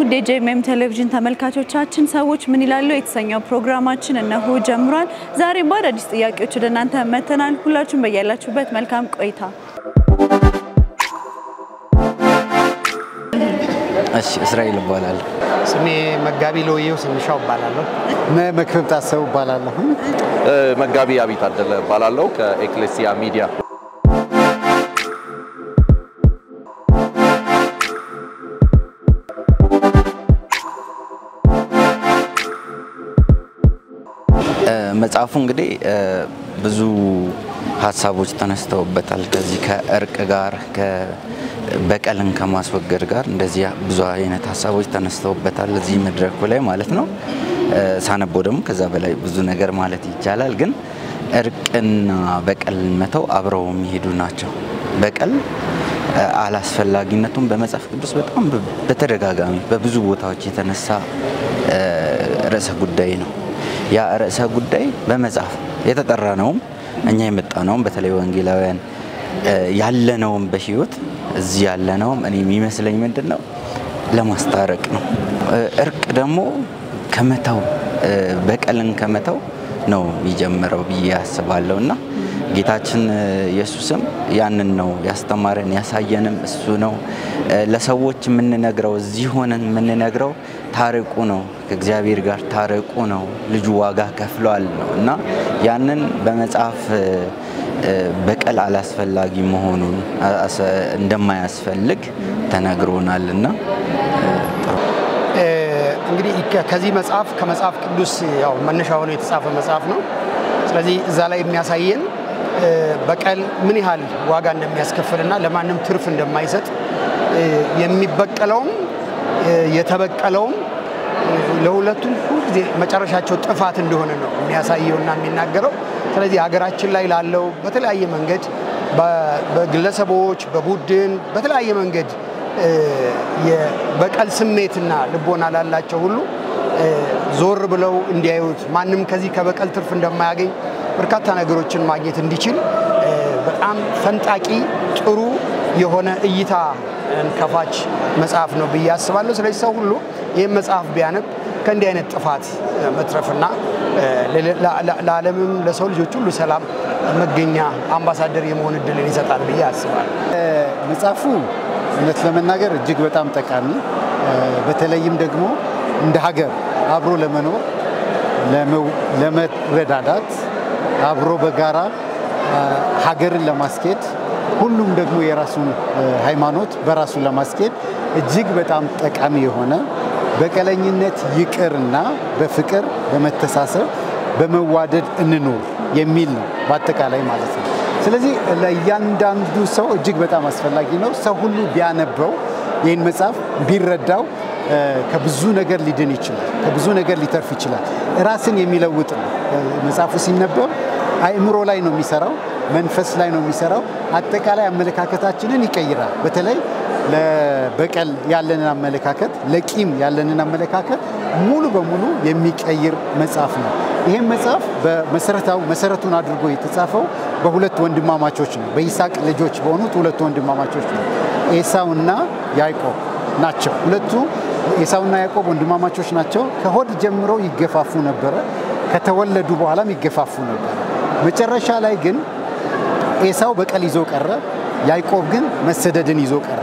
ውድ የጄኤምኤም ቴሌቪዥን ተመልካቾቻችን ሰዎች ምን ይላሉ የተሰኘው ፕሮግራማችን እነሆ ጀምሯል። ዛሬ በአዲስ ጥያቄዎች ወደ እናንተ መተናል። ሁላችሁም በያላችሁበት መልካም ቆይታ። እሺ እስራኤል ይባላል። ስሜ መጋቢ ሎየው ስንሻው ይባላል። መክብብ ታሰው ይባላል። መጋቢ አቢት አደለ ይባላል ከኤክሌሲያ ሚዲያ። መጽሐፉ እንግዲህ ብዙ ሐሳቦች ተነስተውበታል ከዚህ ከእርቅ ጋር በቀልን ከማስወገድ ጋር እንደዚህ ብዙ አይነት ሐሳቦች ተነስተውበታል እዚህ መድረኩ ላይ ማለት ነው። ሳነበው ደግሞ ከዛ በላይ ብዙ ነገር ማለት ይቻላል ግን እርቅና በቀል መተው አብረው የሚሄዱ ናቸው። በቀል አላስፈላጊነቱን በመጽሐፍ ቅዱስ በጣም በተደጋጋሚ በብዙ ቦታዎች የተነሳ ርዕሰ ጉዳይ ነው። ያ ርዕሰ ጉዳይ በመጽሐፍ የተጠራነው እኛ የመጣነው በተለይ ወንጌላውያን ያለነው በህይወት እዚህ ያለነው እኔ የሚመስለኝ ምንድነው ለማስታረቅ ነው። እርቅ ደግሞ ከመተው በቀልን ከመተው ነው የሚጀምረው ብዬ አስባለሁና ጌታችን ኢየሱስም ያንን ነው ያስተማረን ያሳየንም እሱ ነው። ለሰዎች የምንነግረው እዚህ ሆነን የምንነግረው ታረቁ ነው ከእግዚአብሔር ጋር ታረቁ ነው ልጁ ዋጋ ከፍሏል ነውና ያንን በመጽሐፍ በቀል አላስፈላጊ መሆኑን እንደማያስፈልግ ተነግሮናልና እንግዲህ ከዚህ መጽሐፍ ከመጽሐፍ ቅዱስ ያው መነሻ ሆኖ የተጻፈ መጽሐፍ ነው። ስለዚህ እዛ ላይ የሚያሳየን በቀል ምን ያህል ዋጋ እንደሚያስከፍልና ለማንም ትርፍ እንደማይሰጥ የሚበቀለውም የተበቀለውም ለሁለቱም ሁሉ መጨረሻቸው ጥፋት እንደሆነ ነው የሚያሳየውና የሚናገረው። ስለዚህ ሀገራችን ላይ ላለው በተለያየ መንገድ በግለሰቦች በቡድን በተለያየ መንገድ የበቀል ስሜትና ልቦና ላላቸው ሁሉ ዞር ብለው እንዲያዩት ማንም ከዚህ ከበቀል ትርፍ እንደማያገኝ በርካታ ነገሮችን ማግኘት እንዲችል በጣም ፈንጣቂ ጥሩ የሆነ እይታ ከፋች መጽሐፍ ነው ብዬ አስባለሁ። ስለዚህ ሰው ሁሉ ይሄን መጽሐፍ ቢያነብ ከእንዲህ አይነት ጥፋት መትረፍና ለዓለምም ለሰው ልጆች ሁሉ ሰላም መገኛ አምባሳደር የመሆን እድልን ይሰጣል ብዬ አስባለሁ። መጽሐፉ እውነት ለመናገር እጅግ በጣም ጠቃሚ በተለይም ደግሞ እንደ ሀገር አብሮ ለመኖር ለመረዳዳት አብሮ በጋራ ሀገርን ለማስኬድ ሁሉም ደግሞ የራሱን ሃይማኖት በራሱ ለማስኬድ እጅግ በጣም ጠቃሚ የሆነ በቀለኝነት ይቅርና በፍቅር በመተሳሰብ በመዋደድ እንኖር የሚል ነው በአጠቃላይ ማለት ነው። ስለዚህ ለእያንዳንዱ ሰው እጅግ በጣም አስፈላጊ ነው። ሰው ሁሉ ቢያነበው ይህን መጽሐፍ ቢረዳው ከብዙ ነገር ሊድን ይችላል ከብዙ ነገር ሊተርፍ ይችላል። ራስን የሚለውጥ ነው መጽሐፉ ሲነበብ አእምሮ ላይ ነው የሚሰራው መንፈስ ላይ ነው የሚሰራው አጠቃላይ አመለካከታችንን ይቀይራል። በተለይ ለበቀል ያለንን አመለካከት ለቂም ያለንን አመለካከት ሙሉ በሙሉ የሚቀይር መጽሐፍ ነው። ይሄን መጽሐፍ መሰረቱን አድርጎ የተጻፈው በሁለት ወንድማማቾች ነው በይስሐቅ ልጆች በሆኑት ሁለት ወንድማማቾች ነው ኤሳውና ያዕቆብ ናቸው። ሁለቱ ኤሳውና ያዕቆብ ወንድማማቾች ናቸው። ከሆድ ጀምሮ ይገፋፉ ነበር ከተወለዱ በኋላም ይገፋፉ ነበር። መጨረሻ ላይ ግን ኤሳው በቀል ይዞ ቀረ ያዕቆብ ግን መሰደድን ይዞ ቀረ።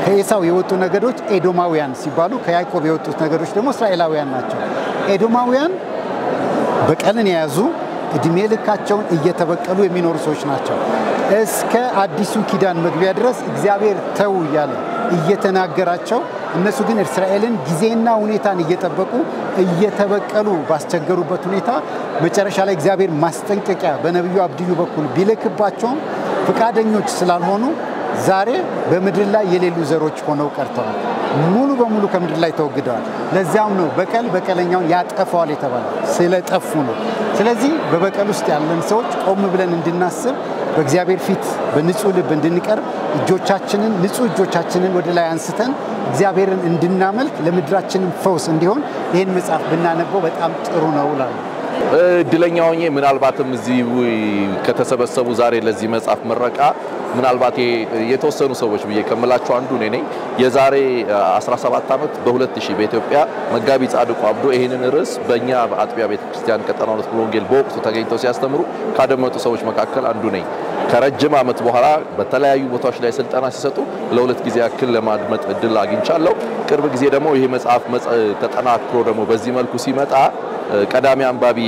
ከኤሳው የወጡ ነገዶች ኤዶማውያን ሲባሉ ከያዕቆብ የወጡት ነገዶች ደግሞ እስራኤላውያን ናቸው። ኤዶማውያን በቀልን የያዙ እድሜ ልካቸውን እየተበቀሉ የሚኖሩ ሰዎች ናቸው። እስከ አዲሱ ኪዳን መግቢያ ድረስ እግዚአብሔር ተው እያለ እየተናገራቸው እነሱ ግን እስራኤልን ጊዜና ሁኔታን እየጠበቁ እየተበቀሉ ባስቸገሩበት ሁኔታ መጨረሻ ላይ እግዚአብሔር ማስጠንቀቂያ በነብዩ አብድዩ በኩል ቢልክባቸውም ፍቃደኞች ስላልሆኑ ዛሬ በምድር ላይ የሌሉ ዘሮች ሆነው ቀርተዋል። ሙሉ በሙሉ ከምድር ላይ ተወግደዋል። ለዛም ነው በቀለኛውን ያጠፋዋል የተባለው ስለጠፉ ነው። ስለዚህ በበቀል ውስጥ ያለን ሰዎች ቆም ብለን እንድናስብ በእግዚአብሔር ፊት በንጹህ ልብ እንድንቀርብ ንጹህ እጆቻችንን ወደ ላይ አንስተን እግዚአብሔርን እንድናመልክ ለምድራችንም ፈውስ እንዲሆን ይሄን መጽሐፍ ብናነበው በጣም ጥሩ ነው እላለሁ። እድለኛ ሆኜ ምናልባትም እዚህ ከተሰበሰቡ ዛሬ ለዚህ መጽሐፍ ምረቃ ምናልባት የተወሰኑ ሰዎች ብዬ ከመላቸው አንዱ ነኝ። የዛሬ 17 ዓመት በ2000 በኢትዮጵያ መጋቢ ጻድቁ አብዶ ይሄንን ርዕስ በእኛ አጥቢያ ቤተክርስቲያን ቀጠና ሁለት ወንጌል በወቅቱ ተገኝተው ሲያስተምሩ ካደመጡ ሰዎች መካከል አንዱ ነኝ። ከረጅም ዓመት በኋላ በተለያዩ ቦታዎች ላይ ስልጠና ሲሰጡ ለሁለት ጊዜ ያክል ለማድመጥ እድል አግኝቻለሁ። ቅርብ ጊዜ ደግሞ ይሄ መጽሐፍ ተጠናክሮ ደግሞ በዚህ መልኩ ሲመጣ ቀዳሚ አንባቢ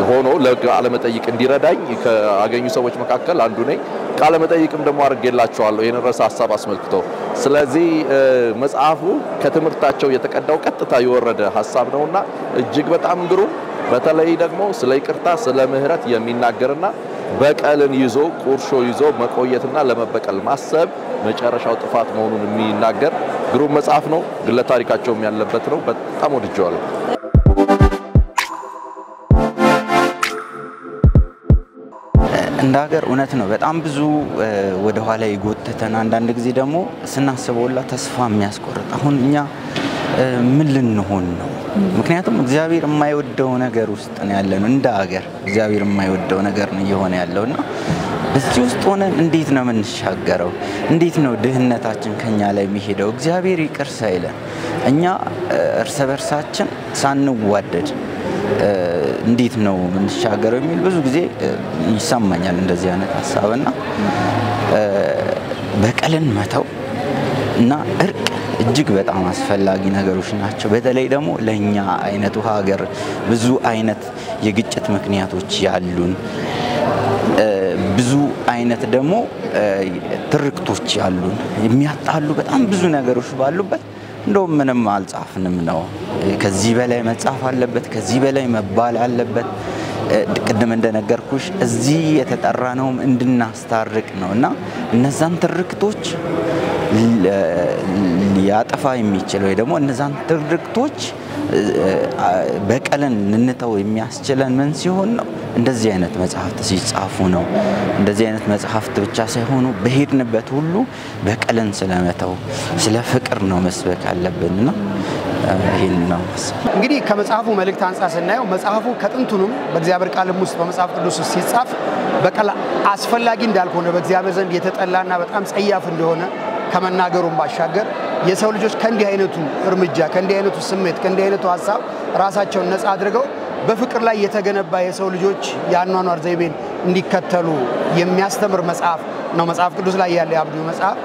ሆኖ ለቃለ መጠይቅ እንዲረዳኝ ካገኙ ሰዎች መካከል አንዱ ነኝ። ቃለ መጠይቅም ደግሞ አድርጌላቸዋለሁ ይሄን ርዕስ ሐሳብ አስመልክቶ። ስለዚህ መጽሐፉ ከትምህርታቸው የተቀዳው ቀጥታ የወረደ ሐሳብ ነውና እጅግ በጣም ግሩም፣ በተለይ ደግሞ ስለ ይቅርታ ስለ ምህረት የሚናገርና በቀልን ይዞ ቁርሾ ይዞ መቆየትና ለመበቀል ማሰብ መጨረሻው ጥፋት መሆኑን የሚናገር ግሩም መጽሐፍ ነው። ግለ ታሪካቸውም ያለበት ነው። በጣም ወድጄዋለሁ። እንደ ሀገር እውነት ነው በጣም ብዙ ወደ ኋላ ይጎተተና አንዳንድ ጊዜ ደግሞ ስናስበውላ ተስፋ የሚያስቆርጥ አሁን እኛ ምን ልንሆን ነው? ምክንያቱም እግዚአብሔር የማይወደው ነገር ውስጥ ነው ያለነው። እንደ ሀገር እግዚአብሔር የማይወደው ነገር ነው እየሆነ ያለውና በዚህ ውስጥ ሆነን እንዴት ነው የምንሻገረው? እንዴት ነው ድህነታችን ከኛ ላይ የሚሄደው? እግዚአብሔር ይቅር ሳይለን እኛ እርስ በርሳችን ሳንዋደድ እንዴት ነው የምንሻገረው የሚል ብዙ ጊዜ ይሰማኛል እንደዚህ አይነት ሐሳብና በቀልን መተው እና እርቅ እጅግ በጣም አስፈላጊ ነገሮች ናቸው። በተለይ ደግሞ ለኛ አይነቱ ሀገር ብዙ አይነት የግጭት ምክንያቶች ያሉን ብዙ አይነት ደግሞ ትርክቶች ያሉን የሚያጣሉ በጣም ብዙ ነገሮች ባሉበት እንደው ምንም አልጻፍንም ነው። ከዚህ በላይ መጻፍ አለበት፣ ከዚህ በላይ መባል አለበት። ቅድም እንደነገርኩሽ እዚህ የተጠራነውም እንድናስታርቅ ነውና እነዛን ትርክቶች ሊያጠፋ የሚችል ወይ ደግሞ እነዛን ትርክቶች በቀልን ልንተው የሚያስችለን ምን ሲሆን ነው? እንደዚህ አይነት መጽሐፍት ሲጻፉ ነው። እንደዚህ አይነት መጽሐፍት ብቻ ሳይሆኑ በሄድንበት ሁሉ በቀልን ስለመተው ስለ ፍቅር ነው መስበክ ያለብንና ይሄን ነው እንግዲህ ከመጽሐፉ መልእክት አንጻር ስናየው መጽሐፉ ከጥንቱንም በእግዚአብሔር ቃልም ውስጥ በመጽሐፍ ቅዱስ ውስጥ ሲጻፍ በቀል አስፈላጊ እንዳልሆነ በእግዚአብሔር ዘንድ የተጠላና በጣም ጸያፍ እንደሆነ ከመናገሩም ባሻገር የሰው ልጆች ከእንዲህ አይነቱ እርምጃ ከእንዲህ አይነቱ ስሜት ከእንዲህ አይነቱ ሐሳብ ራሳቸውን ነፃ አድርገው በፍቅር ላይ የተገነባ የሰው ልጆች ያኗኗር ዘይቤን እንዲከተሉ የሚያስተምር መጽሐፍ ነው መጽሐፍ ቅዱስ ላይ ያለ የአብዱ መጽሐፍ።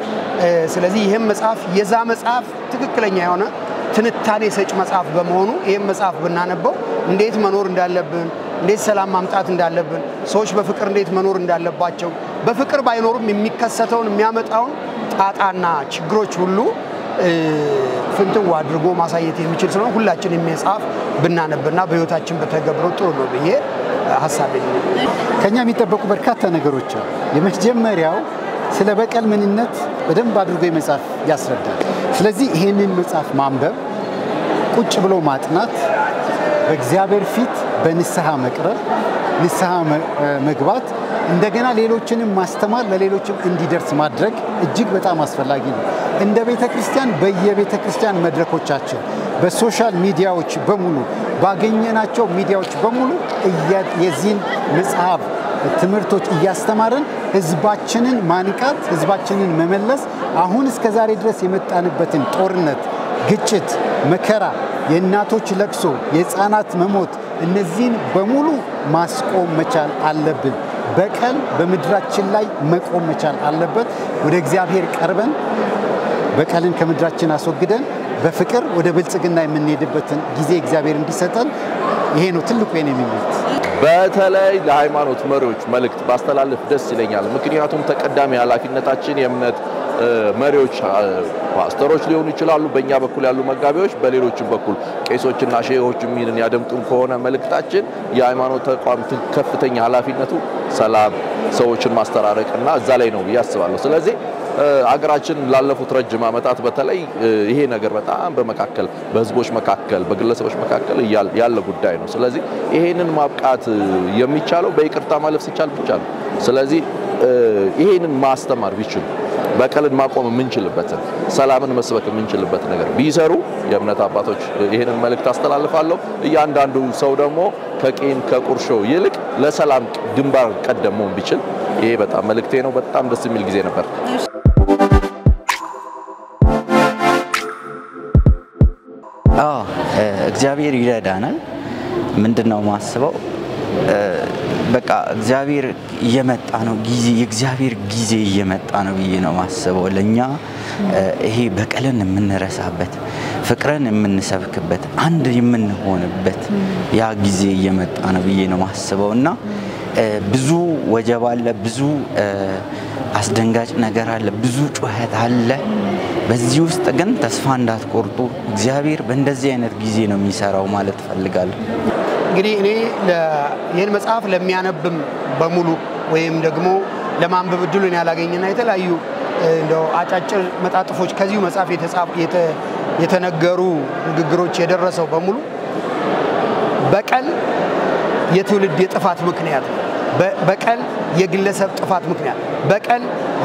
ስለዚህ ይሄም መጽሐፍ የዛ መጽሐፍ ትክክለኛ የሆነ ትንታኔ ሰጭ መጽሐፍ በመሆኑ ይሄም መጽሐፍ ብናነበው እንዴት መኖር እንዳለብን፣ እንዴት ሰላም ማምጣት እንዳለብን፣ ሰዎች በፍቅር እንዴት መኖር እንዳለባቸው፣ በፍቅር ባይኖሩም የሚከሰተውን የሚያመጣውን ጣጣና ችግሮች ሁሉ ፍንትው አድርጎ ማሳየት የሚችል ስለሆነ ሁላችን የሚጻፍ ብናነብና በህይወታችን በተገብረው ጥሩ ነው ብዬ ሐሳብ አለኝ። ከኛ የሚጠበቁ በርካታ ነገሮች አሉ። የመጀመሪያው ስለ በቀል ምንነት በደንብ አድርጎ መጽሐፍ ያስረዳል። ስለዚህ ይሄንን መጽሐፍ ማንበብ፣ ቁጭ ብሎ ማጥናት፣ በእግዚአብሔር ፊት በንስሐ መቅረብ፣ ንስሐ መግባት፣ እንደገና ሌሎችንም ማስተማር፣ ለሌሎችም እንዲደርስ ማድረግ እጅግ በጣም አስፈላጊ ነው። እንደ ቤተክርስቲያን በየቤተክርስቲያን መድረኮቻችን በሶሻል ሚዲያዎች በሙሉ ባገኘናቸው ሚዲያዎች በሙሉ የዚህን መጽሐፍ ትምህርቶች እያስተማርን ህዝባችንን ማንቃት፣ ህዝባችንን መመለስ፣ አሁን እስከ ዛሬ ድረስ የመጣንበትን ጦርነት፣ ግጭት፣ መከራ፣ የእናቶች ለቅሶ፣ የህፃናት መሞት እነዚህን በሙሉ ማስቆም መቻል አለብን። በቀል በምድራችን ላይ መቆም መቻል አለበት። ወደ እግዚአብሔር ቀርበን በቀልን ከምድራችን አስወግደን በፍቅር ወደ ብልጽግና የምንሄድበትን ጊዜ እግዚአብሔር እንዲሰጠን ይሄ ነው ትልቁ የኔ ምኞት። በተለይ ለሃይማኖት መሪዎች መልእክት ባስተላልፍ ደስ ይለኛል። ምክንያቱም ተቀዳሚ ኃላፊነታችን የእምነት መሪዎች ፓስተሮች ሊሆኑ ይችላሉ፣ በእኛ በኩል ያሉ መጋቢዎች፣ በሌሎችም በኩል ቄሶችና ሼሆች ሚንን ያደምጡን ከሆነ መልእክታችን የሃይማኖት ተቋም ከፍተኛ ኃላፊነቱ ሰላም፣ ሰዎችን ማስተራረቅና እዛ ላይ ነው ያስባለሁ። ስለዚህ አገራችን ላለፉት ረጅም ዓመታት በተለይ ይሄ ነገር በጣም በመካከል በህዝቦች መካከል በግለሰቦች መካከል ያለ ጉዳይ ነው ስለዚህ ይሄንን ማብቃት የሚቻለው በይቅርታ ማለፍ ሲቻል ብቻ ነው ስለዚህ ይሄንን ማስተማር ቢችሉ በቀልን ማቆም የምንችልበት ሰላምን መስበክ የምንችልበት ነገር ቢሰሩ የእምነት አባቶች ይሄንን መልእክት አስተላልፋለሁ እያንዳንዱ ሰው ደግሞ ከቂም ከቁርሾ ይልቅ ለሰላም ግንባር ቀደም መሆን ቢችል ይሄ በጣም መልእክቴ ነው በጣም ደስ የሚል ጊዜ ነበር እግዚአብሔር ይረዳናል ምንድነው ማስበው በቃ እግዚአብሔር እየመጣ ነው ጊዜ የእግዚአብሔር ጊዜ እየመጣ ነው ብዬ ነው ማስበው ለኛ ይሄ በቀልን የምንረሳበት ፍቅርን የምንሰብክበት አንድ የምንሆንበት ያ ጊዜ እየመጣ ነው ብዬ ነው ማስበውና ብዙ ወጀብ አለ ብዙ አስደንጋጭ ነገር አለ ብዙ ጩኸት አለ በዚህ ውስጥ ግን ተስፋ እንዳትቆርጡ እግዚአብሔር በእንደዚህ አይነት ጊዜ ነው የሚሰራው ማለት ፈልጋለሁ እንግዲህ እኔ ይሄን መጽሐፍ ለሚያነብም በሙሉ ወይም ደግሞ ለማንበብ እድሉን ያላገኘና የተለያዩ እንደው አጫጭር መጣጥፎች ከዚሁ መጽሐፍ የተነገሩ ንግግሮች የደረሰው በሙሉ በቀል የትውልድ የጥፋት ምክንያት ነው በቀል የግለሰብ ጥፋት ምክንያት በቀል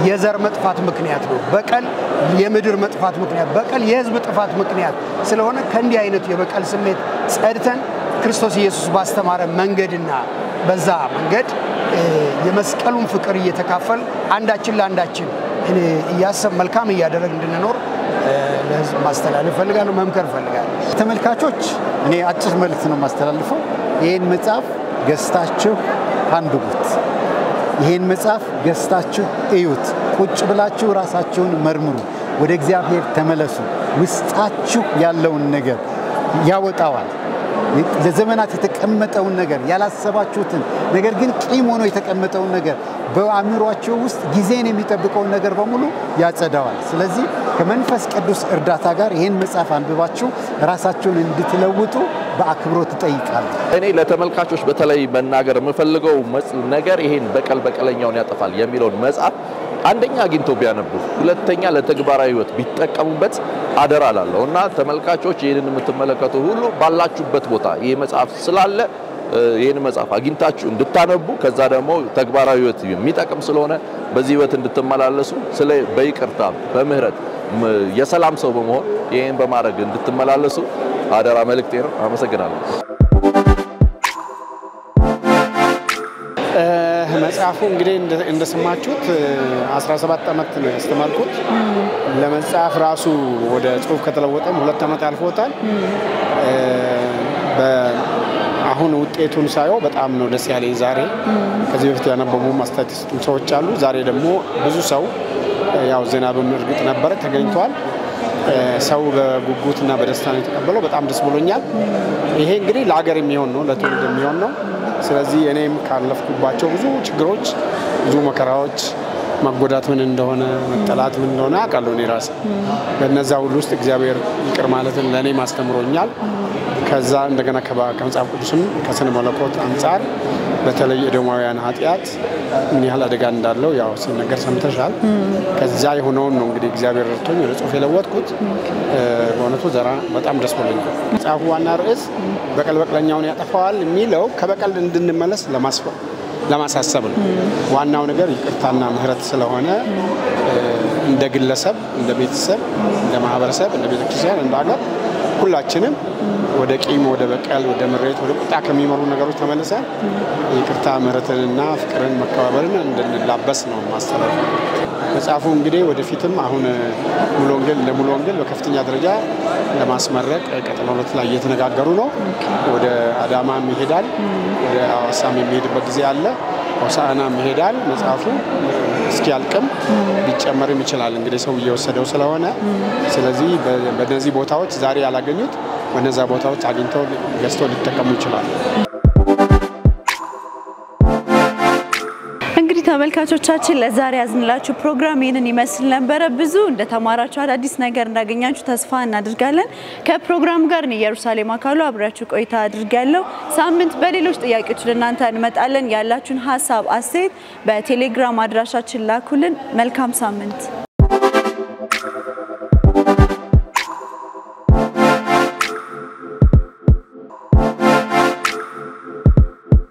የዘር መጥፋት ምክንያት ነው በቀል የምድር መጥፋት ምክንያት በቀል የህዝብ ጥፋት ምክንያት ስለሆነ ከእንዲህ አይነቱ የበቀል ስሜት ጸድተን ክርስቶስ ኢየሱስ ባስተማረ መንገድና በዛ መንገድ የመስቀሉን ፍቅር እየተካፈል አንዳችን ለአንዳችን እያሰብ መልካም እያደረግ እንድንኖር ለህዝብ ማስተላለፍ ፈልጋለሁ መምከር ፈልጋለሁ ተመልካቾች እኔ አጭር መልእክት ነው ማስተላልፈው ይሄን መጽሐፍ ገዝታችሁ አንብቡት ይሄን መጽሐፍ ገዝታችሁ እዩት ቁጭ ብላችሁ ራሳችሁን መርምሩ ወደ እግዚአብሔር ተመለሱ ውስጣችሁ ያለውን ነገር ያወጣዋል ለዘመናት የተቀመጠውን ነገር ያላሰባችሁትን ነገር ግን ቂም ሆኖ የተቀመጠውን ነገር በአእምሮአችሁ ውስጥ ጊዜን የሚጠብቀውን ነገር በሙሉ ያጸዳዋል ስለዚህ ከመንፈስ ቅዱስ እርዳታ ጋር ይሄን መጽሐፍ አንብባችሁ ራሳችሁን እንድትለውጡ በአክብሮት ተጠይቃለሁ እኔ ለተመልካቾች በተለይ መናገር የምፈልገው ነገር ይሄን በቀለኛውን ያጠፋል የሚለውን መጽሐፍ አንደኛ አግኝቶ ቢያነቡ ሁለተኛ ለተግባራዊ ህይወት ቢጠቀሙበት አደራ አላለውና ተመልካቾች ይሄንን የምትመለከቱ ሁሉ ባላችሁበት ቦታ ይሄ መጽሐፍ ስላለ ይሄን መጽሐፍ አግኝታችሁ እንድታነቡ ከዛ ደግሞ ተግባራዊ ህይወት የሚጠቅም ስለሆነ በዚህ ህይወት እንድትመላለሱ ስለ በይቅርታ በምህረት የሰላም ሰው በመሆን ይሄን በማድረግ እንድትመላለሱ አደራ መልእክቴ ነው አመሰግናለሁ መጽሐፉ እንግዲህ እንደሰማችሁት 17 አመት ነው ያስተማርኩት ለመጽሐፍ ራሱ ወደ ጽሁፍ ከተለወጠም 2 አመት አልፎታል አሁን ውጤቱን ሳይው በጣም ነው ደስ ያለኝ ዛሬ ከዚህ በፊት ያነበቡ ማስታቲስቲክስ ሰዎች አሉ ዛሬ ደግሞ ብዙ ሰው ያው ዜና በመርግጥ ነበር ተገኝቷል ሰው በጉጉትና በደስታ ነው የተቀበለው በጣም ደስ ብሎኛል ይሄ እንግዲህ ለሀገር የሚሆን ነው ለትውልድ የሚሆን ነው ስለዚህ እኔም ካለፍኩባቸው ብዙ ችግሮች ብዙ መከራዎች መጎዳት ምን እንደሆነ መጠላት ምን እንደሆነ አውቃለሁ እኔ ራሴ በእነዛ ሁሉ ውስጥ እግዚአብሔር ይቅር ማለትን ለኔ ማስተምሮኛል ከዛ እንደገና ከመጽሐፍ ቅዱስም ከስነ መለኮት አንፃር በተለይ የደማውያን ኃጢያት ምን ያህል አደጋ እንዳለው ያው ሲነገር ሰምተሻል ከዛ የሆነውን ነው እንግዲህ እግዚአብሔር ረድቶኝ ወደ ጽሁፍ የለወጥኩት በእውነቱ ዘራ በጣም ደስ ብሎኛል መጽሐፉ ዋና ርዕስ በቀለኛውን ያጠፋዋል የሚለው ከበቀል እንድንመለስ ለማሳሰብ ነው ዋናው ነገር ይቅርታና ምህረት ስለሆነ እንደ ግለሰብ እንደ ቤተሰብ እንደ ማህበረሰብ እንደ ቤተክርስቲያን እንደ ሀገር ሁላችንም ወደ ቂም ወደ በቀል ወደ ምሬት ወደ ቁጣ ከሚመሩ ነገሮች ተመልሰን ይቅርታ ምህረትንና ፍቅርን መከባበርን እንድንላበስ ነው ማስተላለፍ መጽሐፉ እንግዲህ ወደፊትም አሁን ሙሉ ወንጌል በከፍተኛ ደረጃ ለማስመረቅ ቀጠና 2 ላይ እየተነጋገሩ ነው ወደ አዳማም ይሄዳል ወደ አዋሳም የሚሄድበት ጊዜ አለ ሆሳዕናም ይሄዳል መጽሐፉ እስኪያልቅም ሊጨመርም ይችላል እንግዲህ ሰው እየወሰደው ስለሆነ ስለዚህ በእነዚህ ቦታዎች ዛሬ ያላገኙት በእነዛ ቦታዎች አግኝተው ገዝተው ሊጠቀሙ ይችላል እንግዲህ ተመልካቾቻችን ለዛሬ ያዝንላችሁ ፕሮግራም ይሄንን ይመስል ነበር ብዙ እንደተማራችሁ አዲስ ነገር እንዳገኛችሁ ተስፋ እናደርጋለን ከፕሮግራም ጋር ኢየሩሳሌም አካሉ አብራችሁ ቆይታ አድርጋለሁ ሳምንት በሌሎች ጥያቄዎች ለእናንተ እንመጣለን ያላችሁን ሐሳብ አስተያየት በቴሌግራም አድራሻችን ላኩልን መልካም ሳምንት